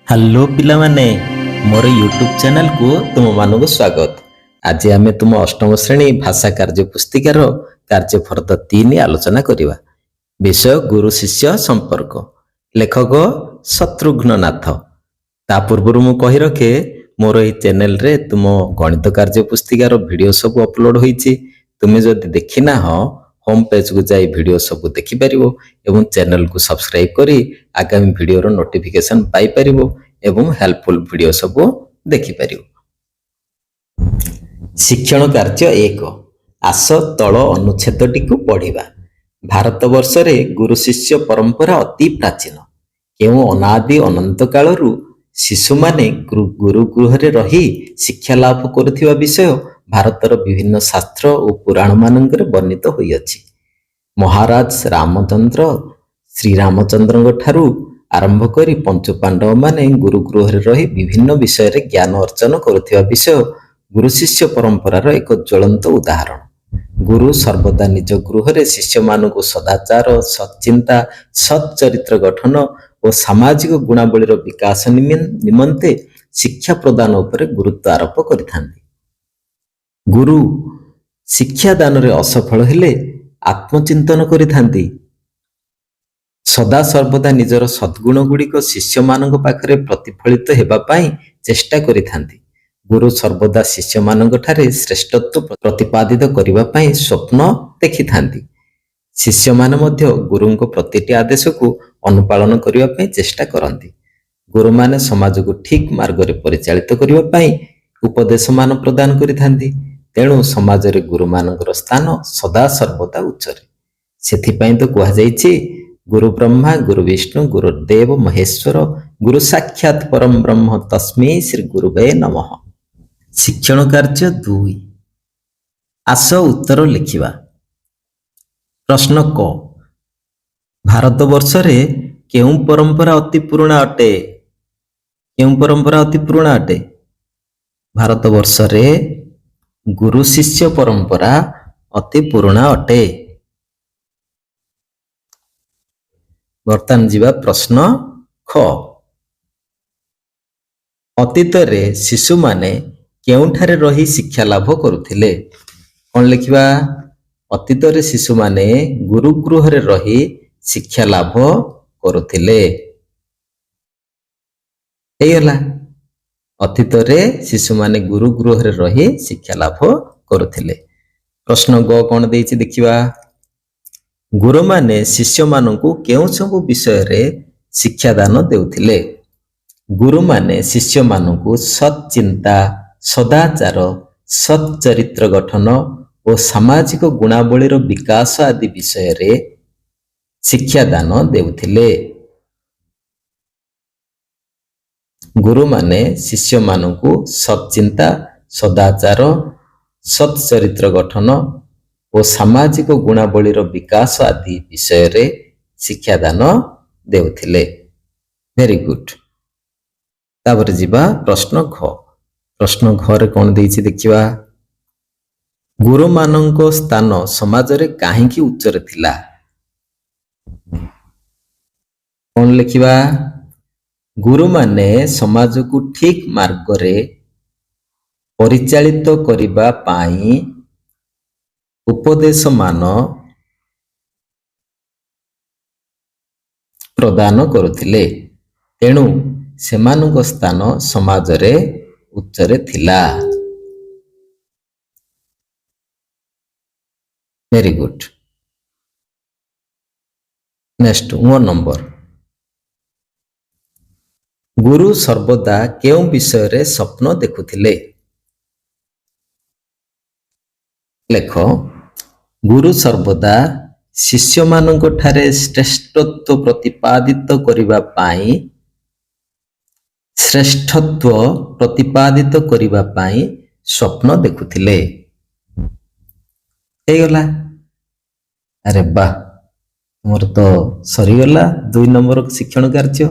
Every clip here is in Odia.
ହ୍ୟାଲୋ ପିଲାମାନେ, ମୋର ୟୁଟ୍ୟୁବ ଚ୍ୟାନେଲକୁ ତୁମମାନଙ୍କୁ ସ୍ୱାଗତ। ଆଜି ଆମେ ତୁମ ଅଷ୍ଟମ ଶ୍ରେଣୀ ଭାଷା କାର୍ଯ୍ୟ ପୁସ୍ତିକାର କାର୍ଯ୍ୟ ଫର୍ଦ୍ଦ 3 ଆଲୋଚନା କରିବା। ବିଷୟ ଗୁରୁ ଶିଷ୍ୟ ସମ୍ପର୍କ। ଲେଖକ ଶତ୍ରୁଘ୍ନ ନାଥ। ତା ପୂର୍ବରୁ ମୁଁ କହି ରଖେ, ମୋର ଏହି ଚ୍ୟାନେଲରେ ତୁମ ଗଣିତ କାର୍ଯ୍ୟ ପୁସ୍ତିକାର ଭିଡ଼ିଓ ସବୁ ଅପଲୋଡ ହୋଇଛି। ତୁମେ ଯଦି ଦେଖିନାହଁ, ହୋମ୍ ପେଜକୁ ଯାଇ ଭିଡ଼ିଓ ସବୁ ଦେଖିପାରିବ ଏବଂ ଚ୍ୟାନେଲକୁ ସବସ୍କ୍ରାଇବ କରି ଆଗାମୀ ଭିଡ଼ିଓର ନୋଟିଫିକେସନ ପାଇପାରିବ ଏବଂ ହେଲ୍ପଫୁଲ ଭିଡ଼ିଓ ସବୁ ଦେଖିପାରିବ। ଶିକ୍ଷଣ କାର୍ଯ୍ୟ 1। ଆସ ତଳ ଅନୁଚ୍ଛେଦଟିକୁ ପଢ଼ିବା। ଭାରତବର୍ଷରେ ଗୁରୁ ଶିଷ୍ୟ ପରମ୍ପରା ଅତି ପ୍ରାଚୀନ। କେଉଁ ଅନାଦି ଅନନ୍ତ କାଳରୁ ଶିଶୁମାନେ ଗୁରୁଗୃହରେ ରହି ଶିକ୍ଷା ଲାଭ କରୁଥିବା ବିଷୟ ଭାରତର ବିଭିନ୍ନ ଶାସ୍ତ୍ର ଓ ପୁରାଣମାନଙ୍କରେ ବର୍ଣ୍ଣିତ ହୋଇଅଛି। ମହାରାଜ ରାମଚନ୍ଦ୍ର ଶ୍ରୀରାମଚନ୍ଦ୍ରଙ୍କ ଠାରୁ ଆରମ୍ଭ କରି ପଞ୍ଚୁ ପାଣ୍ଡବମାନେ ଗୁରୁଗୃହରେ ରହି ବିଭିନ୍ନ ବିଷୟରେ ଜ୍ଞାନ ଅର୍ଜନ କରୁଥିବା ବିଷୟ ଗୁରୁ ଶିଷ୍ୟ ପରମ୍ପରାର ଏକ ଜ୍ୱଳନ୍ତ ଉଦାହରଣ। ଗୁରୁ ସର୍ବଦା ନିଜ ଗୃହରେ ଶିଷ୍ୟମାନଙ୍କୁ ସଦାଚାର, ସତ୍ଚିନ୍ତା, ସତ୍ ଚରିତ୍ର ଗଠନ ଓ ସାମାଜିକ ଗୁଣାବଳୀର ବିକାଶ ନିମନ୍ତେ ଶିକ୍ଷା ପ୍ରଦାନ ଉପରେ ଗୁରୁତ୍ୱ ଆରୋପ କରିଥାନ୍ତି। ଗୁରୁ ଶିକ୍ଷାଦାନରେ ଅସଫଳ ହେଲେ ଆତ୍ମଚିନ୍ତନ କରିଥାନ୍ତି। ସଦାସର୍ବଦା ନିଜର ସଦ୍ଗୁଣ ଗୁଡ଼ିକ ଶିଷ୍ୟମାନଙ୍କ ପାଖରେ ପ୍ରତିଫଳିତ ହେବା ପାଇଁ ଚେଷ୍ଟା କରିଥାନ୍ତି। ଗୁରୁ ସର୍ବଦା ଶିଷ୍ୟମାନଙ୍କ ଠାରେ ଶ୍ରେଷ୍ଠତ୍ୱ ପ୍ରତିପାଦିତ କରିବା ପାଇଁ ସ୍ୱପ୍ନ ଦେଖିଥାନ୍ତି। ଶିଷ୍ୟମାନେ ମଧ୍ୟ ଗୁରୁଙ୍କ ପ୍ରତିଟି ଆଦେଶକୁ ଅନୁପାଳନ କରିବା ପାଇଁ ଚେଷ୍ଟା କରନ୍ତି। ଗୁରୁମାନେ ସମାଜକୁ ଠିକ୍ ମାର୍ଗରେ ପରିଚାଳିତ କରିବା ପାଇଁ ଉପଦେଶମାନ ପ୍ରଦାନ କରିଥାନ୍ତି। ତେଣୁ ସମାଜରେ ଗୁରୁମାନଙ୍କର ସ୍ଥାନ ସଦାସର୍ବଦା ଉଚ୍ଚରେ। ସେଥିପାଇଁ ତ କୁହାଯାଇଛି, ଗୁରୁ ବ୍ରହ୍ମା ଗୁରୁ ବିଷ୍ଣୁ ଗୁରୁଦେବ ମହେଶ୍ୱର ଗୁରୁ ସାକ୍ଷାତ୍ ପରମ ବ୍ରହ୍ମ ତସ୍ମୈ ଶ୍ରୀ ଗୁରବେ ନମଃ। ଶିକ୍ଷଣ କାର୍ଯ୍ୟ 2। ଆସ ଉତ୍ତର ଲେଖିବା। ପ୍ରଶ୍ନ କ। ଭାରତବର୍ଷରେ କେଉଁ ପରମ୍ପରା ଅତି ପୁରୁଣା ଅଟେ? କେଉଁ ପରମ୍ପରା ଅତି ପୁରୁଣା ଅଟେ? ଭାରତବର୍ଷରେ ଗୁରୁ ଶିଷ୍ୟ ପରମ୍ପରା ଅତି ପୁରୁଣା ଅଟେ। ବର୍ତ୍ତମାନ ଯିବା ପ୍ରଶ୍ନ ଖ। ଅତୀତରେ ଶିଶୁମାନେ କେଉଁଠାରେ ରହି ଶିକ୍ଷା ଲାଭ କରୁଥିଲେ? କ'ଣ ଲେଖିବା? ଅତୀତରେ ଶିଶୁମାନେ ଗୁରୁଗୃହରେ ରହି ଶିକ୍ଷା ଲାଭ କରୁଥିଲେ। ହେଇଗଲା। ଅତୀତରେ ଶିଶୁମାନେ ଗୁରୁଗୃହରେ ରହି ଶିକ୍ଷା ଲାଭ କରୁଥିଲେ। ପ୍ରଶ୍ନ ଗ କ'ଣ ଦେଇଛି ଦେଖିବା। ଗୁରୁମାନେ ଶିଷ୍ୟମାନଙ୍କୁ କେଉଁ ସବୁ ବିଷୟରେ ଶିକ୍ଷାଦାନ ଦେଉଥିଲେ? ଗୁରୁମାନେ ଶିଷ୍ୟମାନଙ୍କୁ ସତ୍ ଚିନ୍ତା, ସଦାଚାର, ସତ୍ ଚରିତ୍ର ଗଠନ ଓ ସାମାଜିକ ଗୁଣାବଳୀର ବିକାଶ ଆଦି ବିଷୟରେ ଶିକ୍ଷାଦାନ ଦେଉଥିଲେ। ଗୁରୁମାନେ ଶିଷ୍ୟମାନଙ୍କୁ ସତ୍ ଚିନ୍ତା, ସଦାଚାର, ସତ୍ ଚରିତ୍ର ଗଠନ ଓ ସାମାଜିକ ଗୁଣାବଳୀର ବିକାଶ ଆଦି ବିଷୟରେ ଶିକ୍ଷାଦାନ ଦେଉଥିଲେ। Very good. ତାପରେ ଯିବା ପ୍ରଶ୍ନ ଘ। ପ୍ରଶ୍ନ ଘରେ କ'ଣ ଦେଇଛି ଦେଖିବା। ଗୁରୁମାନଙ୍କ ସ୍ଥାନ ସମାଜରେ କାହିଁକି ଉଚ୍ଚରେ ଥିଲା? କ'ଣ ଲେଖିବା? ଗୁରୁମାନେ ସମାଜକୁ ଠିକ୍ ମାର୍ଗରେ ପରିଚାଳିତ କରିବା ପାଇଁ ଉପଦେଶମାନ ପ୍ରଦାନ କରୁଥିଲେ। ତେଣୁ ସେମାନଙ୍କ ସ୍ଥାନ ସମାଜରେ ଉଚ୍ଚରେ ଥିଲା। Very good. Next 1 number. ଗୁରୁ ସର୍ବଦା କେଉଁ ବିଷୟରେ ସ୍ୱପ୍ନ ଦେଖୁଥିଲେ? ଲେଖ। ଗୁରୁ ସର୍ବଦା ଶିଷ୍ୟମାନଙ୍କ ଠାରେ ଶ୍ରେଷ୍ଠତ୍ୱ ପ୍ରତିପାଦିତ କରିବା ପାଇଁ ସ୍ୱପ୍ନ ଦେଖୁଥିଲେ। ହେଇଗଲା। ଆରେ ବାଃ, ମୋର ତ ସରିଗଲା 2 ନମ୍ବର ଶିକ୍ଷଣ କାର୍ଯ୍ୟ।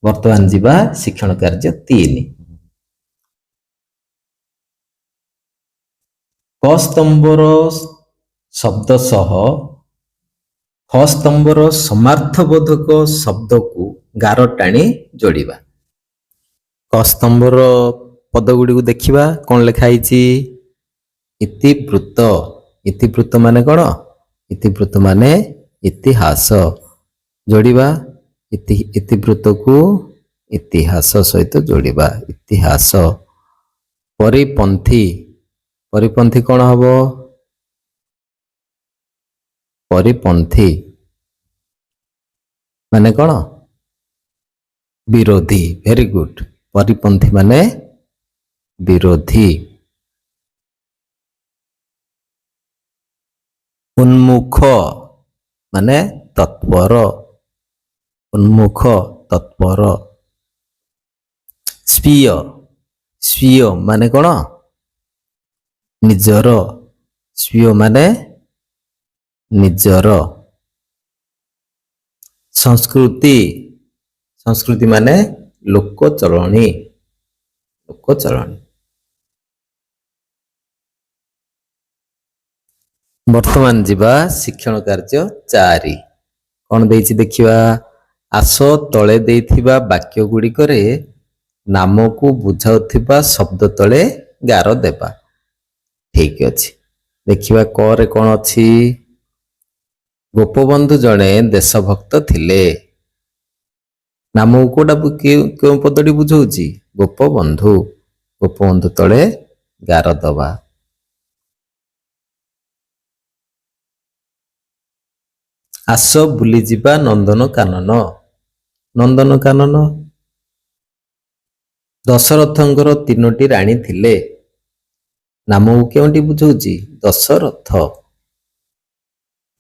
ବର୍ତ୍ତମାନ ଯିବା ଶିକ୍ଷଣ କାର୍ଯ୍ୟ 3। କ ସ୍ତମ୍ଭର ଶବ୍ଦ ସହ ଖ ସ୍ତମ୍ଭର ସମାର୍ଥବୋଧକ ଶବ୍ଦକୁ ଗାର ଟାଣି ଯୋଡ଼ିବା। କ ସ୍ତମ୍ଭର ପଦ ଗୁଡ଼ିକୁ ଦେଖିବା କ'ଣ ଲେଖା ହେଇଛି? ଇତିବୃତ୍ତ। ଇତିବୃତ୍ତ ମାନେ କ'ଣ? ଇତିବୃତ୍ତ ମାନେ ଇତିହାସ। ଯୋଡ଼ିବା ଇତିବୃତ୍ତକୁ ଇତିହାସ ସହିତ ଯୋଡ଼ିବା, ଇତିହାସ। ପରିପନ୍ଥୀ। ପରିପନ୍ଥୀ କ'ଣ ହବ? ପରିପନ୍ଥୀ ମାନେ କ'ଣ? ବିରୋଧୀ। Very good. ପରିପନ୍ଥୀ ମାନେ ବିରୋଧୀ। ଉନ୍ମୁଖ ମାନେ ତତ୍ପର। ଉନ୍ମୁଖ ତତ୍ପର। ସ୍ୱୀୟ। ସ୍ୱୀୟ ମାନେ କ'ଣ? ନିଜର। ସ୍ୱୀୟ ମାନେ ନିଜର। ସଂସ୍କୃତି। ସଂସ୍କୃତି ମାନେ ଲୋକଚଳଣୀ। ଲୋକଚଳଣୀ। ବର୍ତ୍ତମାନ ଯିବା ଶିକ୍ଷଣ କାର୍ଯ୍ୟ 4। କ'ଣ ଦେଇଛି ଦେଖିବା? ଆସ ତଳେ ଦେଇଥିବା ବାକ୍ୟ ଗୁଡ଼ିକରେ ନାମକୁ ବୁଝାଉଥିବା ଶବ୍ଦ ତଳେ ଗାର ଦେବା। ଠିକ ଅଛି, ଦେଖିବା କରେ କ'ଣ ଅଛି? ଗୋପବନ୍ଧୁ ଜଣେ ଦେଶଭକ୍ତ ଥିଲେ। ନାମକୁ କୋଉଟା କେଉଁ ପଦଟି ବୁଝଉଛି? ଗୋପବନ୍ଧୁ। ଗୋପବନ୍ଧୁ ତଳେ ଗାର ଦବା। ଆସ ବୁଲିଯିବା ନନ୍ଦନକାନନ। ନନ୍ଦନକାନନ। ଦଶରଥଙ୍କର 3ଟି ରାଣୀ ଥିଲେ। ନାମକୁ କେଉଁଠି ବୁଝଉଛି? ଦଶରଥ।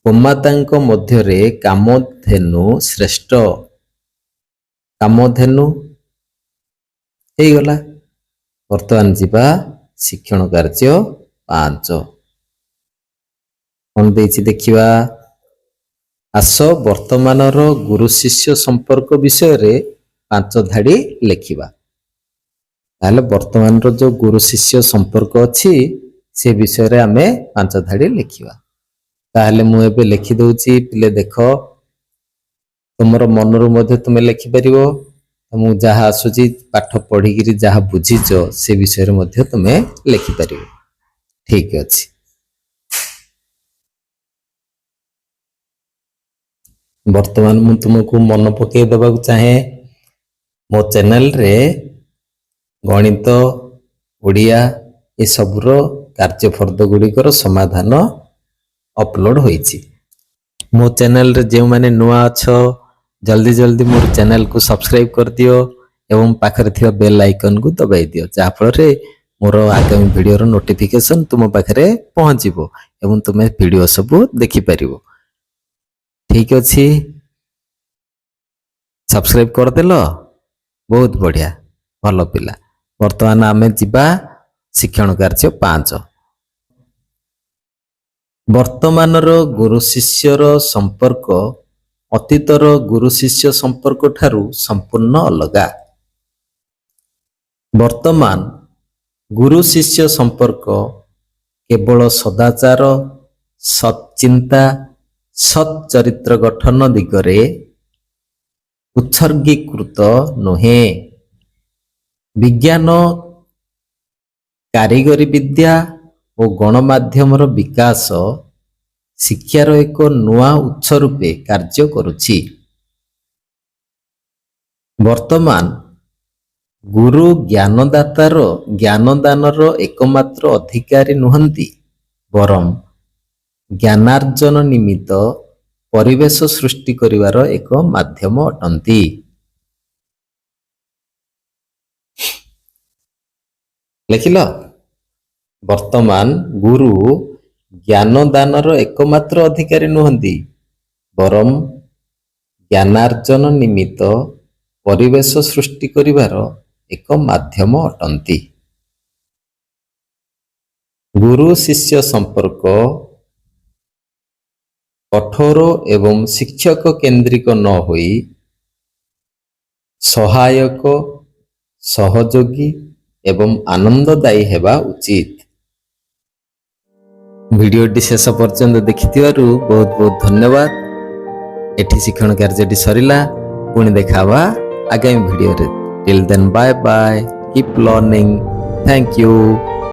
ଗୋମାତାଙ୍କ ମଧ୍ୟରେ କାମଧେନୁ ଶ୍ରେଷ୍ଠ। କାମଧେନୁ ହେଇଗଲା। ବର୍ତ୍ତମାନ ଯିବା ଶିକ୍ଷଣ କାର୍ଯ୍ୟ 5। କ'ଣ ଦେଇଛି ଦେଖିବା? ଆସ ବର୍ତ୍ତମାନର ଗୁରୁ ଶିଷ୍ୟ ସମ୍ପର୍କ ବିଷୟରେ 5 ଧାଡ଼ି ଲେଖିବା। ତାହେଲେ ବର୍ତ୍ତମାନର ଯୋଉ ଗୁରୁ ଶିଷ୍ୟ ସମ୍ପର୍କ ଅଛି ସେ ବିଷୟରେ ଆମେ 5 ଧାଡ଼ି ଲେଖିବା। ତାହେଲେ ମୁଁ ଏବେ ଲେଖି ଦଉଛି, ପିଲେ ଦେଖ, ତୁମର ମନରୁ ମଧ୍ୟ ତୁମେ ଲେଖିପାରିବ। ମୁଁ ଯାହା ଆସୁଛି ପାଠ ପଢ଼ିକିରି ଯାହା ବୁଝିଛ ସେ ବିଷୟରେ ମଧ୍ୟ ତୁମେ ଲେଖିପାରିବ। ଠିକ ଅଛି। ବର୍ତ୍ତମାନ ମୁଁ ତୁମକୁ ମନେ ପକାଇ ଦେବାକୁ ଚାହେଁ, ମୋ ଚ୍ୟାନେଲରେ ଗଣିତ, ଓଡ଼ିଆ ଏସବୁର କାର୍ଯ୍ୟଫର୍ଦ୍ଦ ଗୁଡ଼ିକର ସମାଧାନ ଅପଲୋଡ଼ ହୋଇଛି। ମୋ ଚ୍ୟାନେଲରେ ଯେଉଁମାନେ ନୂଆ ଅଛ, ଜଲ୍ଦି ଜଲ୍ଦି ମୋର ଚ୍ୟାନେଲକୁ ସବସ୍କ୍ରାଇବ୍ କରିଦିଅ ଏବଂ ପାଖରେ ଥିବା ବେଲ୍ ଆଇକନକୁ ଦବାଇ ଦିଅ, ଯାହାଫଳରେ ମୋର ଆଗାମୀ ଭିଡ଼ିଓର ନୋଟିଫିକେସନ୍ ତୁମ ପାଖରେ ପହଞ୍ଚିବ ଏବଂ ତୁମେ ଭିଡ଼ିଓ ସବୁ ଦେଖିପାରିବ। ଠିକ ଅଛି, ସବସ୍କ୍ରାଇବ୍ କରିଦେଲ? ବହୁତ ବଢ଼ିଆ, ଭଲ ପିଲା। ବର୍ତ୍ତମାନ ଆମେ ଯିବା ଶିକ୍ଷଣ କାର୍ଯ୍ୟ 5। ବର୍ତ୍ତମାନର ଗୁରୁ ଶିଷ୍ୟର ସମ୍ପର୍କ ଅତୀତର ଗୁରୁ ଶିଷ୍ୟ ସମ୍ପର୍କ ଠାରୁ ସମ୍ପୂର୍ଣ୍ଣ ଅଲଗା। ବର୍ତ୍ତମାନ ଗୁରୁ ଶିଷ୍ୟ ସମ୍ପର୍କ କେବଳ ସଦାଚାର, ସତ୍‌ଚିନ୍ତା, ସତ୍ ଚରିତ୍ର ଗଠନ ଦିଗରେ ଉତ୍ସର୍ଗୀକୃତ ନୁହେଁ। ବିଜ୍ଞାନ, କାରିଗରୀ ବିଦ୍ୟା ଓ ଗଣମାଧ୍ୟମର ବିକାଶ ଶିକ୍ଷାର ଏକ ନୂଆ ଉତ୍ସ ରୂପେ କାର୍ଯ୍ୟ କରୁଛି। ବର୍ତ୍ତମାନ ଗୁରୁ ଜ୍ଞାନଦାନର ଏକମାତ୍ର ଅଧିକାରୀ ନୁହନ୍ତି, ବରଂ ଜ୍ଞାନାର୍ଜନ ନିମିତ୍ତ ପରିବେଶ ସୃଷ୍ଟି କରିବାର ଏକ ମାଧ୍ୟମ ଅଟନ୍ତି। ଲେଖିଲ? ବର୍ତ୍ତମାନ ଗୁରୁ ଜ୍ଞାନଦାନର ଏକମାତ୍ର ଅଧିକାରୀ ନୁହନ୍ତି, ବରଂ ଜ୍ଞାନାର୍ଜନ ନିମିତ୍ତ ପରିବେଶ ସୃଷ୍ଟି କରିବାର ଏକ ମାଧ୍ୟମ ଅଟନ୍ତି। ଗୁରୁ ଶିଷ୍ୟ ସମ୍ପର୍କ କଠୋର ଏବଂ ଶିକ୍ଷକ କେନ୍ଦ୍ରିକ ନ ହୋଇ ସହାୟକ, ସହଯୋଗୀ ଏବଂ ଆନନ୍ଦଦାୟୀ ହେବା ଉଚିତ। ଭିଡ଼ିଓଟି ଶେଷ ପର୍ଯ୍ୟନ୍ତ ଦେଖିଥିବାରୁ ବହୁତ ବହୁତ ଧନ୍ୟବାଦ। ଏଠି ଶିକ୍ଷଣ କାର୍ଯ୍ୟଟି ସରିଲା। ପୁଣି ଦେଖା ହେବା ଆଗାମୀ ଭିଡ଼ିଓରେ। Till then, bye bye. Keep learning. Thank you.